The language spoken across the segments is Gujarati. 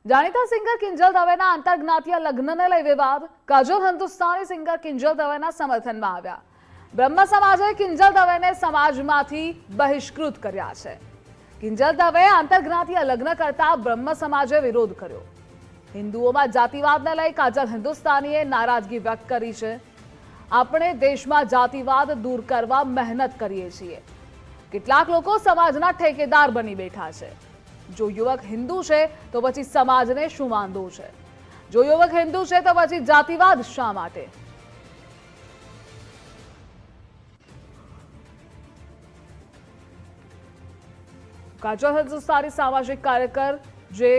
જાણીતા સિંગર કિંજલ દવેના આંતરજ્ઞાતીય લગ્નને લઈ વિવાદ. કાજોલ હિન્દુસ્તાની સિંગર કિંજલ દવેના સમર્થનમાં આવ્યા. બ્રહ્મ સમાજે કિંજલ દવેને સમાજમાંથી બહિષ્કૃત કર્યા છે. કિંજલ દવે આંતરજ્ઞાતીય લગ્ન કરતા બ્રહ્મ સમાજે વિરોધ કર્યો. હિન્દુઓમાં જાતિવાદને લઈ કાજલ હિન્દુસ્તાનીએ નારાજગી વ્યક્ત કરી છે. આપણે દેશમાં જાતિવાદ દૂર કરવા મહેનત કરીએ છીએ. કેટલાક લોકો સમાજના ઠેકેદાર બની બેઠા છે. જો યુવક હિન્દુ છે તો પછી સમાજને શું વાંધો છે? જો યુવક હિન્દુ છે તો પછી જાતિવાદ શા માટે? કાજોલ હિન્દુસ્તાની સામાજિક કાર્યકર જે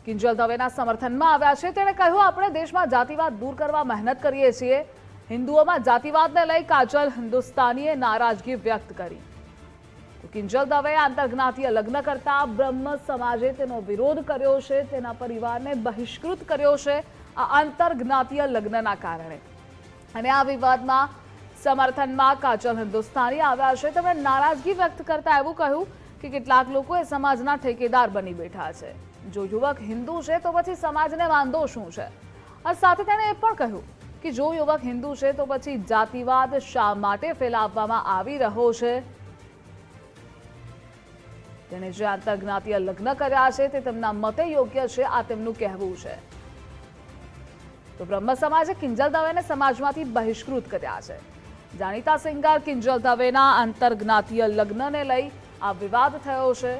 કિંજલ દવેના સમર્થનમાં આવ્યા છે તેણે કહ્યું, આપણે દેશમાં જાતિવાદ દૂર કરવા મહેનત કરીએ છીએ. હિન્દુઓમાં જાતિવાદને લઈ કાજોલ હિન્દુસ્તાનીએ નારાજગી વ્યક્ત કરી. કિંજલ દવે આંતરજ્ઞાતીય લગ્ન કરતા બ્રહ્મ સમાજે તેનો વિરોધ કર્યો છે. તેના પરિવારને બહિષ્કૃત કર્યો છે આ આંતરજ્ઞાતીય લગ્નના કારણે. અને આ વિવાદમાં સમર્થનમાં કાજલ હિન્દુસ્તાની આવ્યા છે. તેમણે નારાજગી વ્યક્ત કરતા એવું કહ્યું કે કેટલાક લોકો એ સમાજના ઠેકેદાર બની બેઠા છે. જો યુવક હિન્દુ છે તો પછી સમાજને વાંધો શું છે? અને સાથે તેણે એ પણ કહ્યું કે જો યુવક હિન્દુ છે તો પછી જાતિવાદ શા માટે ફેલાવવામાં આવી રહ્યો છે? તેણે જે આંતરજ્ઞાતીય લગ્ન કર્યા છે તે તેમના મતે યોગ્ય છે, આ તેમનું કહેવું છે. તો બ્રહ્મ સમાજે કિંજલ દવેને સમાજમાંથી બહિષ્કૃત કર્યા છે. જાણીતા સિંગર કિંજલ દવેના આંતરજ્ઞાતીય લગ્નને લઈ આ વિવાદ થયો છે.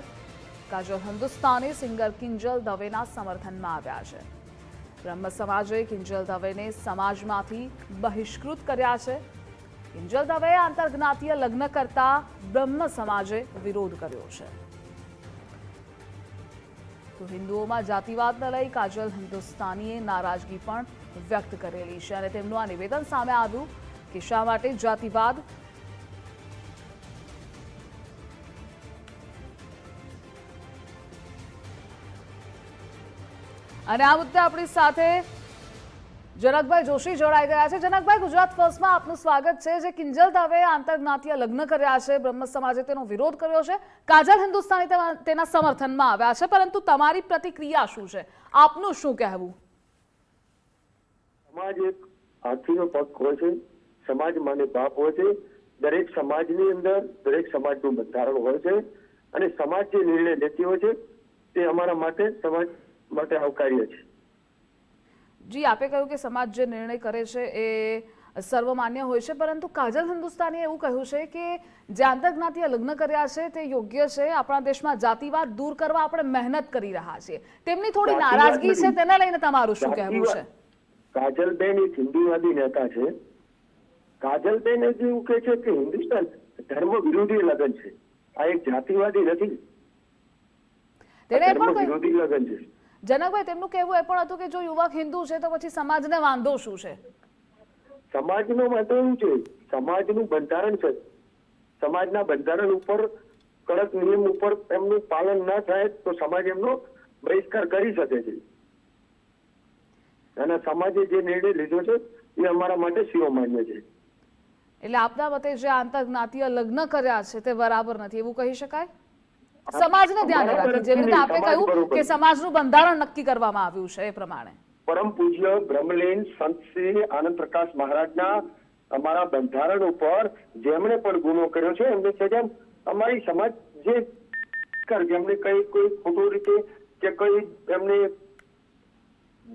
કાજોલ હિન્દુસ્તાની સિંગર કિંજલ દવેના સમર્થનમાં આવ્યા છે. બ્રહ્મ સમાજે કિંજલ દવેને સમાજમાંથી બહિષ્કૃત કર્યા છે. કિંજલ દવેએ આંતરજ્ઞાતીય લગ્ન કરતા બ્રહ્મ સમાજે વિરોધ કર્યો છે. તો હિન્દુઓમાં જાતિવાદને લઈ કાજોલ હિન્દુસ્તાનીએ નારાજગી પણ વ્યક્ત કરેલી છે. અને તેમનું આ નિવેદન સામે આવ્યું કે શા માટે જાતિવાદ. અને આ મુદ્દે આપણી સાથે જનકભાઈ જોશી જોડાઈ ગયા છે. જનકભાઈ, ગુજરાત ફર્સ્ટમાં આપનું સ્વાગત છે. જે કિંજલ દવે આંતરજ્ઞાતીય લગ્ન કર્યા છે, બ્રહ્મ સમાજે તેનો વિરોધ કર્યો છે, કાજલ હિન્દુસ્તાની તેના સમર્થનમાં આવ્યા છે, પરંતુ તમારી પ્રતિક્રિયા શું છે? આપનું શું કહેવું? સમાજ એક હાથીનો પગ હોય છે. સમાજ માને બાપ હોય છે. દરેક સમાજની અંદર દરેક સમાજનું બંધારણ હોય છે અને સમાજ જે નિર્ણય લેતી હોય છે તે અમારા માટે સમાજ માટે આવકાર્ય છે. જી, આપે કહ્યું કે સમાજ જે નિર્ણય કરે છે એ સર્વમાન્ય હોય છે, પરંતુ કાજલ હિન્દુસ્તાનીએ એવું કહ્યું છે કે જે આંતરજ્ઞાતીય લગ્ન કર્યા છે તે યોગ્ય છે. આપણા દેશમાં જાતિવાદ દૂર કરવા આપણે મહેનત કરી રહ્યા છીએ. તેમની થોડી નારાજગી છે, તેને લઈને તમારું શું કહેવું છે? કાજલબેન એક હિન્દુવાદી નેતા છે. કાજલબેન એવું કહે છે કે હિન્દુસ્તાન ધર્મ વિરોધી લગ્ન છે. આ એક જાતિવાદી નથી, ધર્મ વિરોધી લગ્ન છે. જનકભાઈ, તેમનું કહેવું એ પણ હતું કે જો યુવક હિન્દુ છે તો પછી સમાજને વાંધો શું છે? સમાજનો વાંધો એવું છે, સમાજનું બંધારણ છે. સમાજના બંધારણ ઉપર કડક નિયમ ઉપર એમનું પાલન ના થાય તો સમાજ એમનો બહિષ્કાર કરી શકે છે. અને સમાજે જે નિર્ણય લીધો છે એ અમારા માટે શિરોમાન્ય છે. એટલે આપના મતે જે આંતરજ્ઞાતીય લગ્ન કર્યા છે તે બરાબર નથી એવું કહી શકાય? સમાજને ધ્યાને રાખી, જેવી રીતે આપે કહ્યું કે સમાજનું બંધારણ નક્કી કરવામાં આવ્યું છે એ પ્રમાણે. પરમ પૂજ્ય બ્રહ્મલીન સંત શ્રી આનંદ પ્રકાશ મહારાજના અમારા બંધારણ ઉપર જેમણે પણ ગુનો કર્યો છે એમની સજા અમારી સમાજ જે જેમને કઈ કોઈ ખોટું રીતે કે કઈ એમને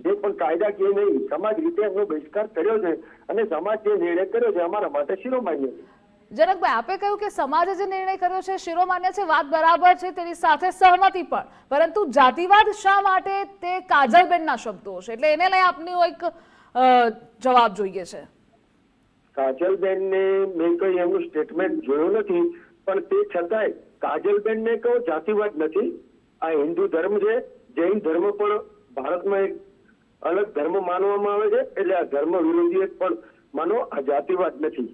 જે પણ કાયદાકીય નહીં, સમાજ રીતે એમનો બહિષ્કાર કર્યો છે અને સમાજ જે નિર્ણય કર્યો છે અમારા માટે શિરોમાન્ય છે. જનકભાઈ, આપે કહ્યું કે સમાજે જે નિર્ણય કર્યો છે શિરોમાન્ય છે, વાત બરાબર છે, તેની સાથે સહમતિ પણ, પરંતુ જાતિવાદ શા માટે તે કાજલબેનના શબ્દો છે, એટલે એને લઈ આપનો એક જવાબ જોઈએ છે. કાજલબેનને મેં કઈ એમનું સ્ટેટમેન્ટ જોયું નથી, પણ તે છતાંય કાજલબેનને કહો જાતિવાદ નથી. આ હિન્દુ ધર્મ છે. જૈન ધર્મ પણ ભારતમાં એક અલગ ધર્મ માનવામાં આવે છે, એટલે આ ધર્મ વિરોધી પણ માનો, આ જાતિવાદ નથી.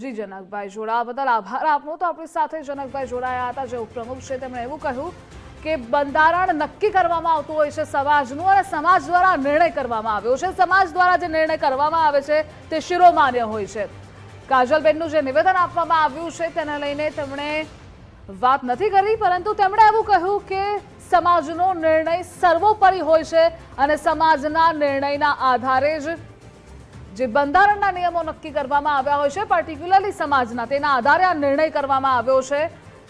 જી જનકભાઈ, જોડાવા બદલ આભાર આપનો. તો આપણી સાથે જનકભાઈ જોડાયા હતા, જે ઉપપ્રમુખ છે. તેમણે એવું કહ્યું કે બંધારણ નક્કી કરવામાં આવતું હોય છે સમાજનું, અને સમાજ દ્વારા નિર્ણય કરવામાં આવ્યો છે. સમાજ દ્વારા જે નિર્ણય કરવામાં આવે છે તે શિરોમાન્ય હોય છે. કાજલબેનનું જે નિવેદન આપવામાં આવ્યું છે તેને લઈને તેમણે વાત નથી કરી, પરંતુ તેમણે એવું કહ્યું કે સમાજનો નિર્ણય સર્વોપરી હોય છે અને સમાજના નિર્ણયના આધારે જ જે બંધારણના નિયમો નક્કી કરવામાં આવ્યા હોય છે, પર્ટિક્યુલરલી સમાજના, તેના આધારે આ નિર્ણય કરવામાં આવ્યો છે।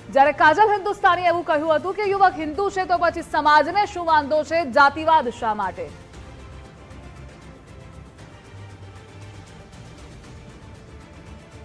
જ્યારે કાજલ હિન્દુસ્તાનીએ એવું કહ્યું હતું કે યુવક હિન્દુ છે તો પછી સમાજને શું વાંધો છે, જાતિવાદ શા માટે?